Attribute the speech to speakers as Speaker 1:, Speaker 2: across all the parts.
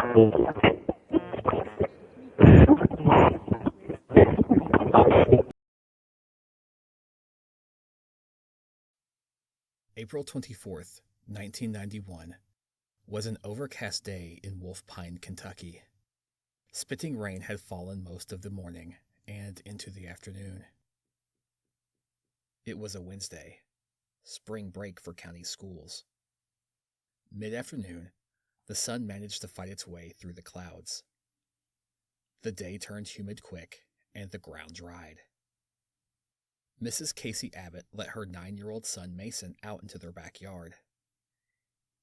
Speaker 1: April 24th, 1991, was an overcast day in Wolf Pine, Kentucky. Spitting rain had fallen most of the morning and into the afternoon. It was a Wednesday, spring break for county schools. Mid-afternoon, the sun managed to fight its way through the clouds. The day turned humid quick, and the ground dried. Mrs. Casey Abbott let her 9-year-old son Mason out into their backyard.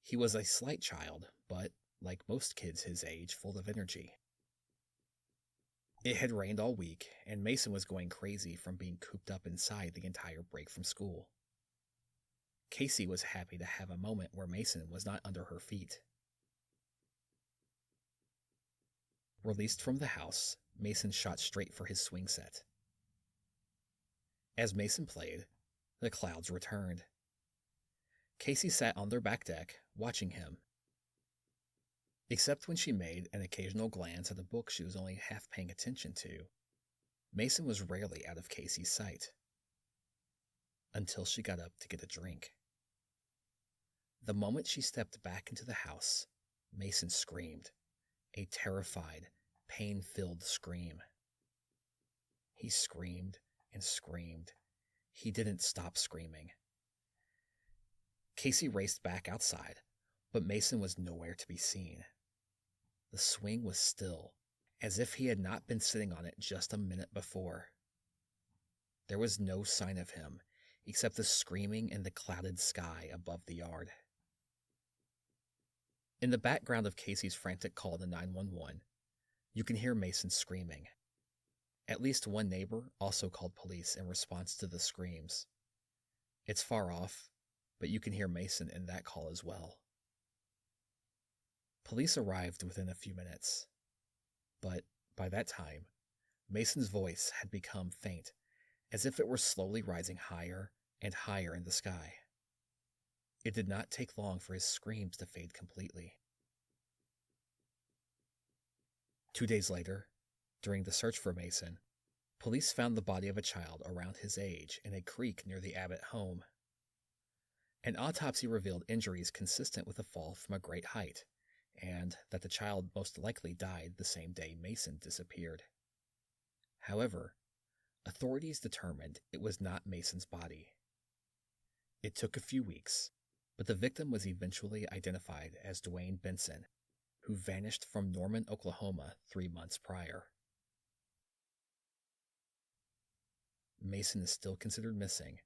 Speaker 1: He was a slight child, but, like most kids his age, full of energy. It had rained all week, and Mason was going crazy from being cooped up inside the entire break from school. Casey was happy to have a moment where Mason was not under her feet. Released from the house, Mason shot straight for his swing set. As Mason played, the clouds returned. Casey sat on their back deck, watching him. Except when she made an occasional glance at a book she was only half paying attention to, Mason was rarely out of Casey's sight. Until she got up to get a drink. The moment she stepped back into the house, Mason screamed, a terrified, pain-filled scream. He screamed and screamed. He didn't stop screaming. Casey raced back outside, but Mason was nowhere to be seen. The swing was still, as if he had not been sitting on it just a minute before. There was no sign of him, except the screaming in the clouded sky above the yard. In the background of Casey's frantic call to 911, you can hear Mason screaming. At least one neighbor also called police in response to the screams. It's far off, but you can hear Mason in that call as well. Police arrived within a few minutes, but by that time, Mason's voice had become faint, as if it were slowly rising higher and higher in the sky. It did not take long for his screams to fade completely. 2 days later, during the search for Mason, police found the body of a child around his age in a creek near the Abbott home. An autopsy revealed injuries consistent with a fall from a great height, and that the child most likely died the same day Mason disappeared. However, authorities determined it was not Mason's body. It took a few weeks, but the victim was eventually identified as Dwayne Benson, who vanished from Norman, Oklahoma 3 months prior. Mason is still considered missing,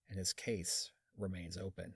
Speaker 1: and his case remains open.